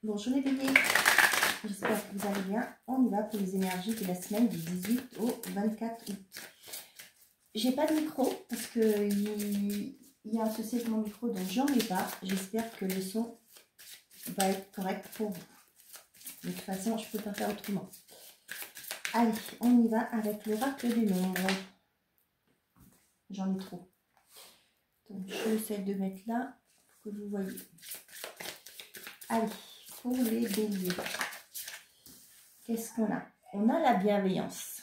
Bonjour les béliers, j'espère que vous allez bien. On y va pour les énergies de la semaine du 18 au 24 août. J'ai pas de micro parce que il y a un souci avec mon micro, donc j'en ai pas. J'espère que le son va être correct pour vous. De toute façon, je peux pas faire autrement. Allez, on y va avec l'oracle du nombre. J'en ai trop. Donc je essaie de mettre là pour que vous voyez. Allez, pour les béliers. Qu'est-ce qu'on a? On a la bienveillance.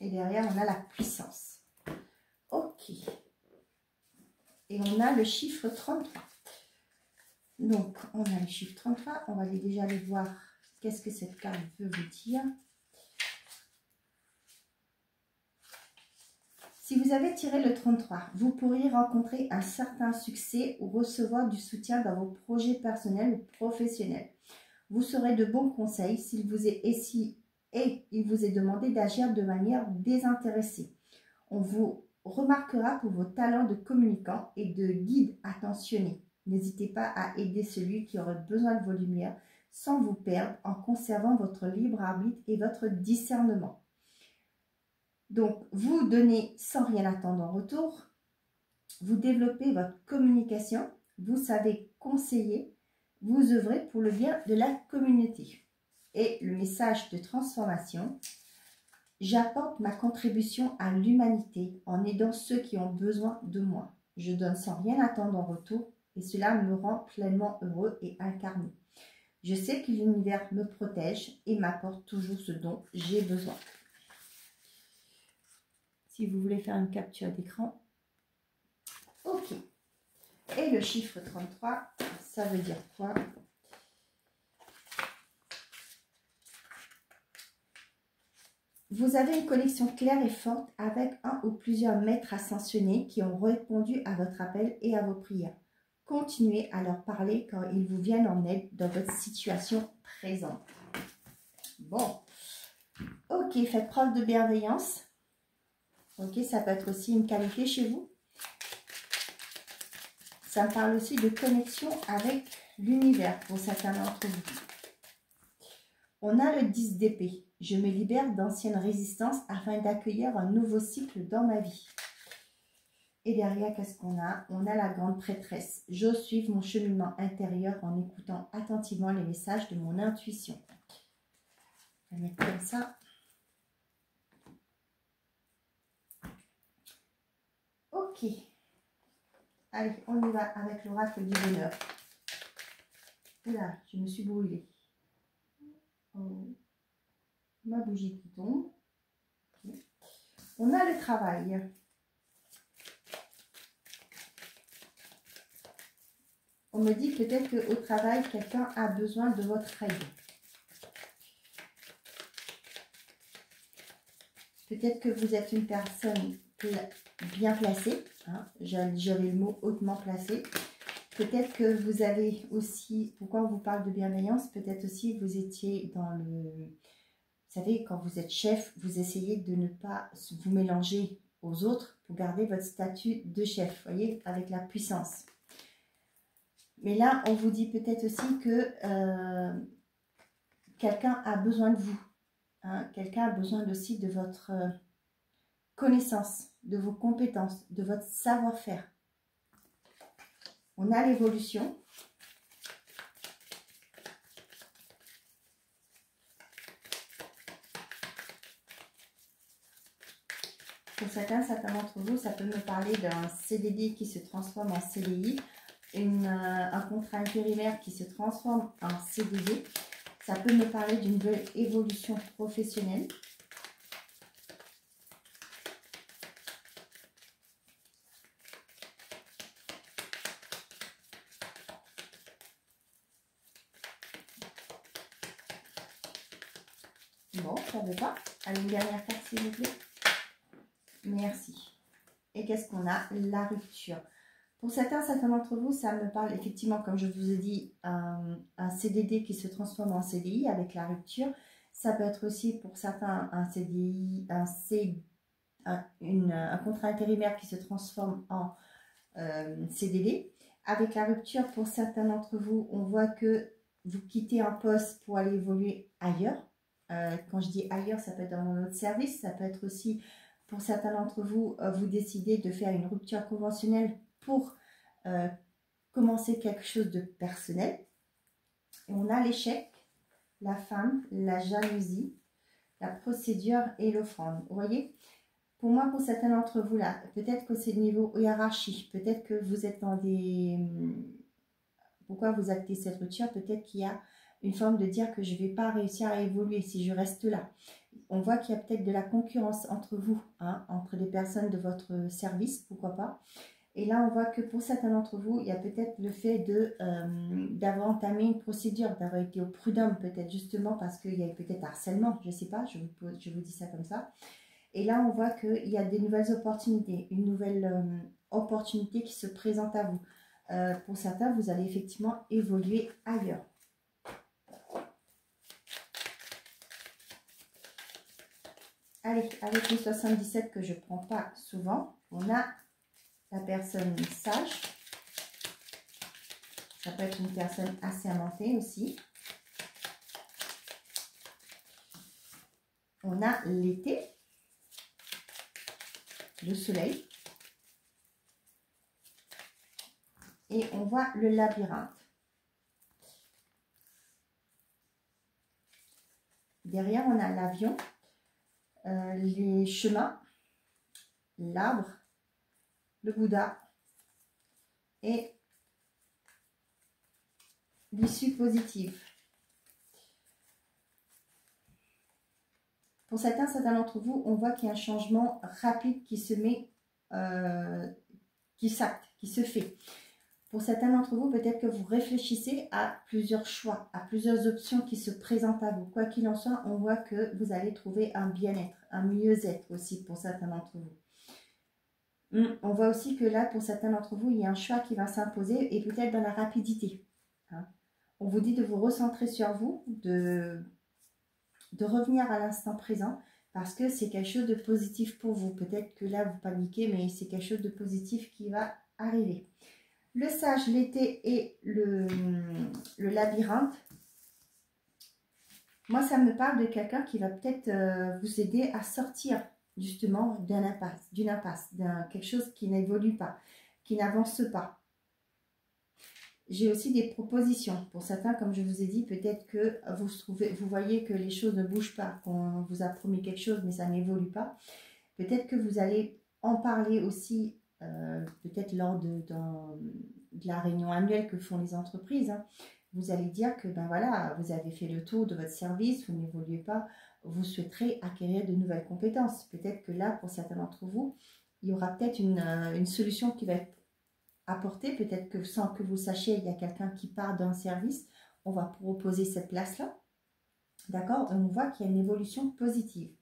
Et derrière, on a la puissance. Ok. Et on a le chiffre 33. Donc, on a le chiffre 33. On va déjà aller voir qu'est-ce que cette carte veut vous dire. Si vous avez tiré le 33, vous pourriez rencontrer un certain succès ou recevoir du soutien dans vos projets personnels ou professionnels. Vous serez de bons conseils s'il vous est il vous est demandé d'agir de manière désintéressée. On vous remarquera pour vos talents de communicant et de guide attentionné. N'hésitez pas à aider celui qui aurait besoin de vos lumières sans vous perdre en conservant votre libre arbitre et votre discernement. Donc, vous donnez sans rien attendre en retour. Vous développez votre communication. Vous savez conseiller. Vous œuvrez pour le bien de la communauté. Et le message de transformation. J'apporte ma contribution à l'humanité en aidant ceux qui ont besoin de moi. Je donne sans rien attendre en retour et cela me rend pleinement heureux et incarné. Je sais que l'univers me protège et m'apporte toujours ce dont j'ai besoin. Si vous voulez faire une capture d'écran, ok. Et le chiffre 33, ça veut dire quoi? Vous avez une connexion claire et forte avec un ou plusieurs maîtres ascensionnés qui ont répondu à votre appel et à vos prières. Continuez à leur parler quand ils vous viennent en aide dans votre situation présente. Bon, ok, faites preuve de bienveillance. Ok, ça peut être aussi une qualité chez vous. Ça me parle aussi de connexion avec l'univers pour certains d'entre vous. On a le 10 d'épée. Je me libère d'anciennes résistances afin d'accueillir un nouveau cycle dans ma vie. Et derrière, qu'est-ce qu'on a? On a la grande prêtresse. J'ose suivre mon cheminement intérieur en écoutant attentivement les messages de mon intuition. On va mettre comme ça. Ok. Allez, on y va avec l'oracle du bonheur. Là, je me suis brûlée. Oh. Ma bougie qui tombe. Okay. On a le travail. On me dit peut-être qu'au travail, quelqu'un a besoin de votre aide. Peut-être que vous êtes une personne bien placée. Hein, j'avais le mot hautement placé. Peut-être que vous avez aussi, pourquoi on vous parle de bienveillance, peut-être aussi vous étiez dans le... Vous savez, quand vous êtes chef, vous essayez de ne pas vous mélanger aux autres pour garder votre statut de chef, vous voyez, avec la puissance. Mais là, on vous dit peut-être aussi que quelqu'un a besoin de vous. Hein, quelqu'un a besoin aussi de votre connaissance, de vos compétences, de votre savoir-faire. On a l'évolution. Pour certains d'entre vous, ça peut me parler d'un CDD qui se transforme en CDI, un contrat intérimaire qui se transforme en CDD. Ça peut me parler d'une nouvelle évolution professionnelle. Bon, ça ne veut pas. Allez, une dernière carte, s'il vous plaît. Merci. Et qu'est-ce qu'on a? La rupture. Pour certains d'entre vous, ça me parle effectivement, comme je vous ai dit, un CDD qui se transforme en CDI avec la rupture. Ça peut être aussi pour certains un CDI, un contrat intérimaire qui se transforme en CDD. Avec la rupture, pour certains d'entre vous, on voit que vous quittez un poste pour aller évoluer ailleurs. Quand je dis ailleurs, ça peut être dans un autre service, ça peut être aussi, pour certains d'entre vous, vous décidez de faire une rupture conventionnelle pour commencer quelque chose de personnel. Et on a l'échec, la femme, la jalousie, la procédure et l'offrande. Vous voyez, pour moi, pour certains d'entre vous là, peut-être que c'est le niveau hiérarchie, peut-être que vous êtes dans des... Pourquoi vous actez cette rupture? Peut-être qu'il y a une forme de dire que je ne vais pas réussir à évoluer si je reste là. On voit qu'il y a peut-être de la concurrence entre vous, hein, entre les personnes de votre service, pourquoi pas. Et là, on voit que pour certains d'entre vous, il y a peut-être le fait d'avoir entamé une procédure, d'avoir été au prud'homme, peut-être justement parce qu'il y a peut-être harcèlement, je ne sais pas, je vous dis ça comme ça. Et là, on voit qu'il y a des nouvelles opportunités, une nouvelle opportunité qui se présente à vous. Pour certains, vous allez effectivement évoluer ailleurs. Allez, avec le 77 que je ne prends pas souvent, on a la personne sage. Ça peut être une personne assermentée aussi. On a l'été, le soleil. Et on voit le labyrinthe. Derrière, on a l'avion, les chemins, l'arbre, le Bouddha et l'issue positive. Pour certains d'entre vous, on voit qu'il y a un changement rapide qui se met, qui s'acte, qui se fait. Pour certains d'entre vous, peut-être que vous réfléchissez à plusieurs choix, à plusieurs options qui se présentent à vous. Quoi qu'il en soit, on voit que vous allez trouver un bien-être, un mieux-être aussi pour certains d'entre vous. On voit aussi que là, pour certains d'entre vous, il y a un choix qui va s'imposer et peut-être dans la rapidité. Hein. On vous dit de vous recentrer sur vous, de revenir à l'instant présent parce que c'est quelque chose de positif pour vous. Peut-être que là, vous paniquez, mais c'est quelque chose de positif qui va arriver. Le sage, l'été et le labyrinthe. Moi, ça me parle de quelqu'un qui va peut-être vous aider à sortir justement d'une impasse, quelque chose qui n'évolue pas, qui n'avance pas. J'ai aussi des propositions. Pour certains, comme je vous ai dit, peut-être que vous voyez que les choses ne bougent pas, qu'on vous a promis quelque chose, mais ça n'évolue pas. Peut-être que vous allez en parler aussi peut-être lors de la réunion annuelle que font les entreprises. Hein. Vous allez dire que ben voilà, vous avez fait le tour de votre service, vous n'évoluez pas, vous souhaiterez acquérir de nouvelles compétences. Peut-être que là, pour certains d'entre vous, il y aura peut-être une solution qui va être apportée. Peut-être que sans que vous sachiez, il y a quelqu'un qui part d'un service, on va proposer cette place-là. D'accord? On voit qu'il y a une évolution positive.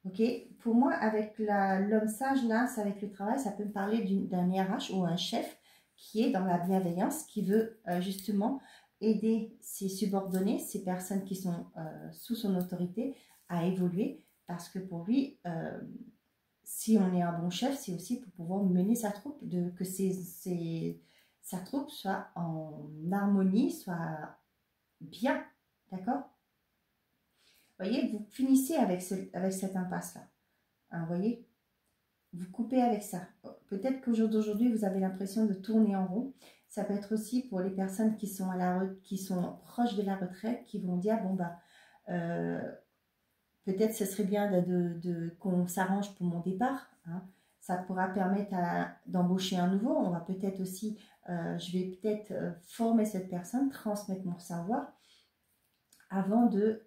Ok, pour moi, avec l'homme sage, là, c'est avec le travail, ça peut me parler d'un RH ou un chef qui est dans la bienveillance, qui veut justement aider ses subordonnés, ces personnes qui sont sous son autorité, à évoluer. Parce que pour lui, si on est un bon chef, c'est aussi pour pouvoir mener sa troupe, que sa troupe soit en harmonie, soit bien, d'accord? Vous voyez, vous finissez avec cette impasse-là. Hein, vous voyez, vous coupez avec ça. Peut-être qu'au jour d'aujourd'hui, vous avez l'impression de tourner en rond. Ça peut être aussi pour les personnes qui sont, qui sont proches de la retraite, qui vont dire, bon, bah, peut-être ce serait bien qu'on s'arrange pour mon départ. Hein. Ça pourra permettre d'embaucher un nouveau. On va peut-être aussi, je vais peut-être former cette personne, transmettre mon savoir avant de...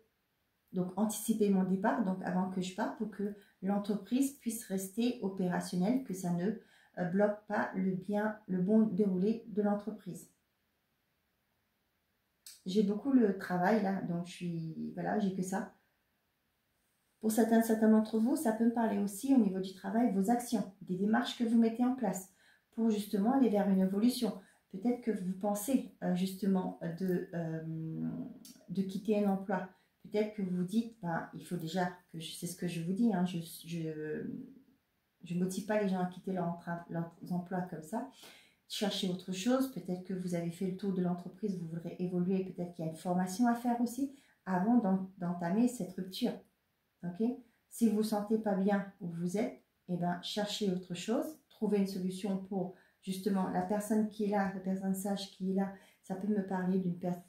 Donc, anticiper mon départ, donc avant que je parte, pour que l'entreprise puisse rester opérationnelle, que ça ne bloque pas le bon déroulé de l'entreprise. J'ai beaucoup le travail là, donc voilà, j'ai que ça. Pour certains d'entre vous, ça peut me parler aussi au niveau du travail, vos actions, des démarches que vous mettez en place pour justement aller vers une évolution. Peut-être que vous pensez justement de quitter un emploi. Peut-être que vous vous dites, ben, il faut déjà, c'est ce que je vous dis, hein, je ne motive pas les gens à quitter leurs emplois comme ça. chercher autre chose. Peut-être que vous avez fait le tour de l'entreprise, vous voudrez évoluer. Peut-être qu'il y a une formation à faire aussi avant d'entamer cette rupture. Ok? Si vous ne vous sentez pas bien où vous êtes, eh ben, cherchez autre chose. Trouvez une solution pour justement la personne qui est là, la personne sage qui est là. Ça peut me parler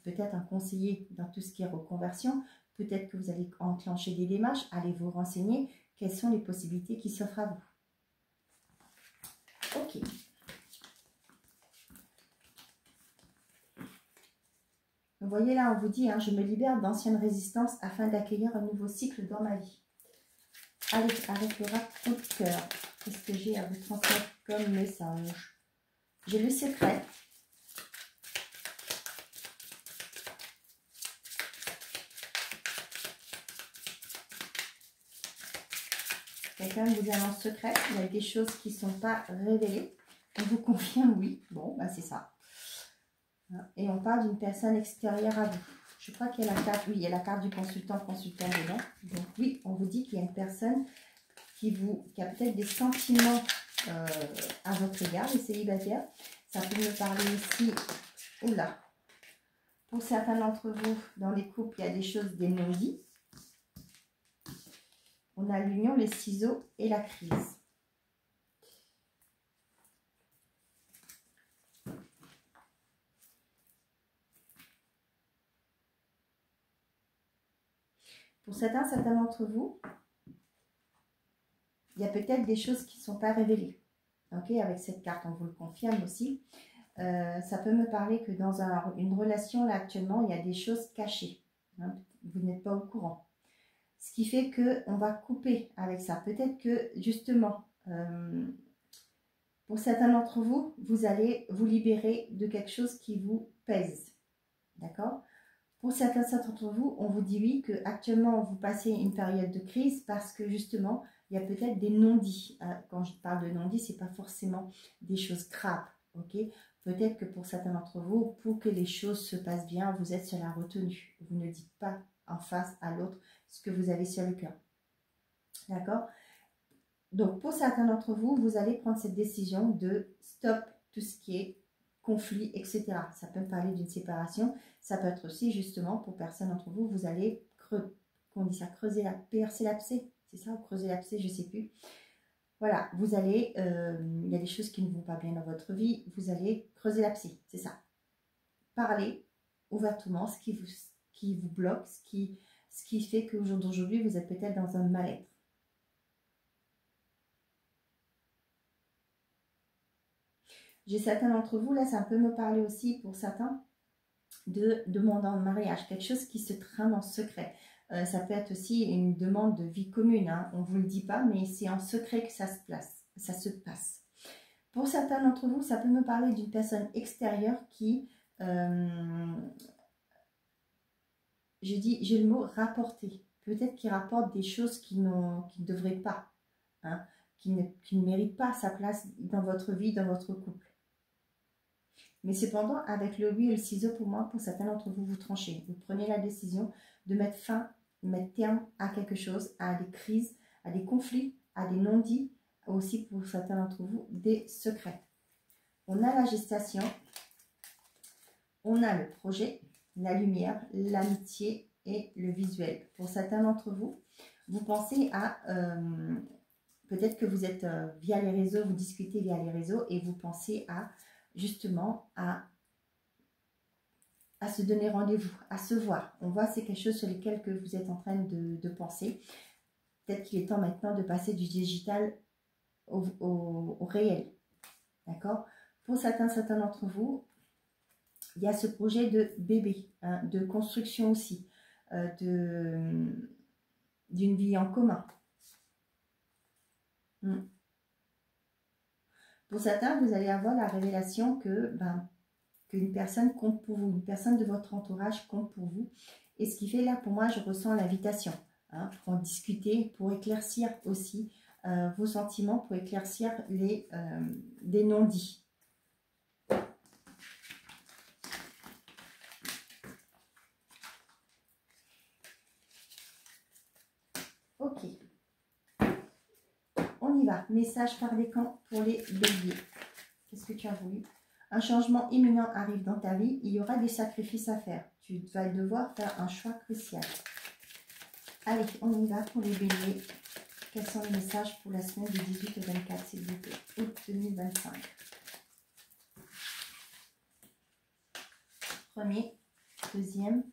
peut-être un conseiller dans tout ce qui est reconversion. Peut-être que vous allez enclencher des démarches, allez vous renseigner quelles sont les possibilités qui s'offrent à vous. Ok. Vous voyez là, on vous dit, je me libère d'anciennes résistances afin d'accueillir un nouveau cycle dans ma vie. Allez, avec le coup de cœur, qu'est-ce que j'ai à vous transmettre comme message? J'ai le secret. Quelqu'un vous a un secret, il y a des choses qui ne sont pas révélées. On vous confirme oui. Bon, bah c'est ça. Et on parle d'une personne extérieure à vous. Je crois qu'il y a la carte, oui, il y a la carte du consultant dedans. Donc oui, on vous dit qu'il y a une personne qui a peut-être des sentiments à votre égard, les célibataires. Ça peut me parler aussi, oula, pour certains d'entre vous, dans les couples, il y a des choses, des non-dits. On a l'union, les ciseaux et la crise. Pour certains d'entre vous, il y a peut-être des choses qui ne sont pas révélées. Ok, avec cette carte, on vous le confirme aussi. Ça peut me parler que dans une relation, là, actuellement, il y a des choses cachées. Vous n'êtes pas au courant. Ce qui fait qu'on va couper avec ça. Peut-être que, justement, pour certains d'entre vous, vous allez vous libérer de quelque chose qui vous pèse. D'accord? Pour certains d'entre vous, on vous dit oui, qu'actuellement, vous passez une période de crise parce que, justement, il y a peut-être des non-dits. Quand je parle de non-dits, ce n'est pas forcément des choses graves. Ok? Peut-être que pour certains d'entre vous, pour que les choses se passent bien, vous êtes sur la retenue. Vous ne dites pas en face à l'autre ce que vous avez sur le cœur. D'accord? Donc, pour certains d'entre vous, vous allez prendre cette décision de stop tout ce qui est conflit, etc. Ça peut parler d'une séparation. Ça peut être aussi, justement, pour personne d'entre vous, vous allez creuser percer l'abcès. C'est ça, ou creuser l'abcès, je ne sais plus. Voilà, vous allez, il y a des choses qui ne vont pas bien dans votre vie, vous allez creuser l'abcès, c'est ça. Parlez ouvertement ce qui vous bloque, ce qui fait qu'au jour d'aujourd'hui, vous êtes peut-être dans un mal-être. J'ai certains d'entre vous, là, ça peut me parler aussi pour certains de demande en mariage, quelque chose qui se traîne en secret. Ça peut être aussi une demande de vie commune, on ne vous le dit pas, mais c'est en secret que ça se passe. Pour certains d'entre vous, ça peut me parler d'une personne extérieure qui, j'ai le mot rapporter, peut-être qui rapporte des choses qui ne devraient pas, qui ne méritent pas sa place dans votre vie, dans votre couple. Mais cependant, avec le oui et le ciseau, pour moi, pour certains d'entre vous, vous tranchez. Vous prenez la décision de mettre terme à quelque chose, à des crises, à des conflits, à des non-dits, aussi pour certains d'entre vous, des secrets. On a la gestation, on a le projet, la lumière, l'amitié et le visuel. Pour certains d'entre vous, vous pensez à... peut-être que vous êtes via les réseaux, vous discutez via les réseaux et vous pensez à... justement à se donner rendez-vous, à se voir. On voit c'est quelque chose sur lequel que vous êtes en train de penser. Peut-être qu'il est temps maintenant de passer du digital au réel. D'accord? Pour certains d'entre vous, il y a ce projet de bébé, de construction aussi, d'une vie en commun. Pour certains, vous allez avoir la révélation que qu'une personne compte pour vous, une personne de votre entourage compte pour vous. Et ce qui fait là, pour moi, je ressens l'invitation pour en discuter, pour éclaircir aussi vos sentiments, pour éclaircir des non-dits. Ok. On y va. Message par décan pour les béliers. Qu'est-ce que tu as voulu Un changement imminent arrive dans ta vie. Il y aura des sacrifices à faire. Tu vas devoir faire un choix crucial. Allez, on y va pour les béliers. Quels sont les messages pour la semaine du 18 au 24, s'il vous plaît, août 2025. Premier, deuxième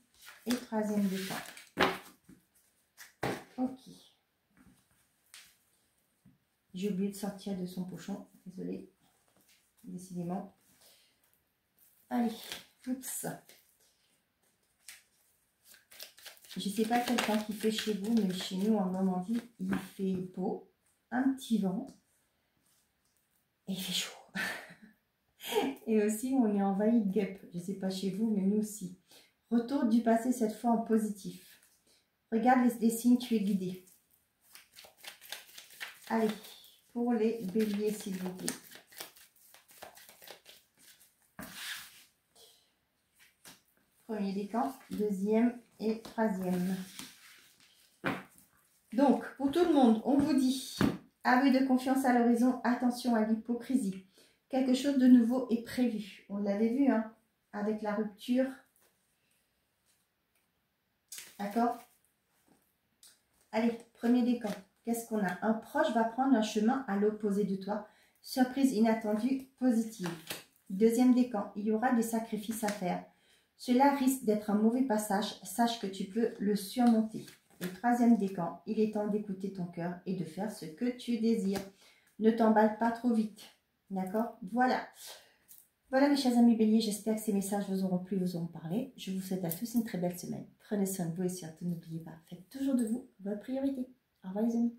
et troisième décan. Ok. J'ai oublié de sortir de son pochon. Désolée. Décidément. Allez. Oups. Je ne sais pas quel temps qu'il fait chez vous, mais chez nous en Normandie, il fait beau, un petit vent et il fait chaud. Et aussi, on est envahi de guêpes. Je ne sais pas chez vous, mais nous aussi. Retour du passé, cette fois en positif. Regarde les signes, tu es guidé. Allez, pour les béliers, s'il vous plaît. Premier décan, deuxième et troisième. Donc, pour tout le monde, on vous dit, aveu de confiance à l'horizon, attention à l'hypocrisie. Quelque chose de nouveau est prévu. On l'avait vu, hein, avec la rupture. D'accord? Allez, premier décan. Qu'est-ce qu'on a? Un proche va prendre un chemin à l'opposé de toi. Surprise inattendue, positive. Deuxième décan. Il y aura des sacrifices à faire. Cela risque d'être un mauvais passage. Sache que tu peux le surmonter. Et troisième décan. Il est temps d'écouter ton cœur et de faire ce que tu désires. Ne t'emballe pas trop vite. D'accord? Voilà. Voilà mes chers amis béliers, j'espère que ces messages vous auront plu, vous auront parlé. Je vous souhaite à tous une très belle semaine. Prenez soin de vous et surtout n'oubliez pas, faites toujours de vous votre priorité. Au revoir les amis.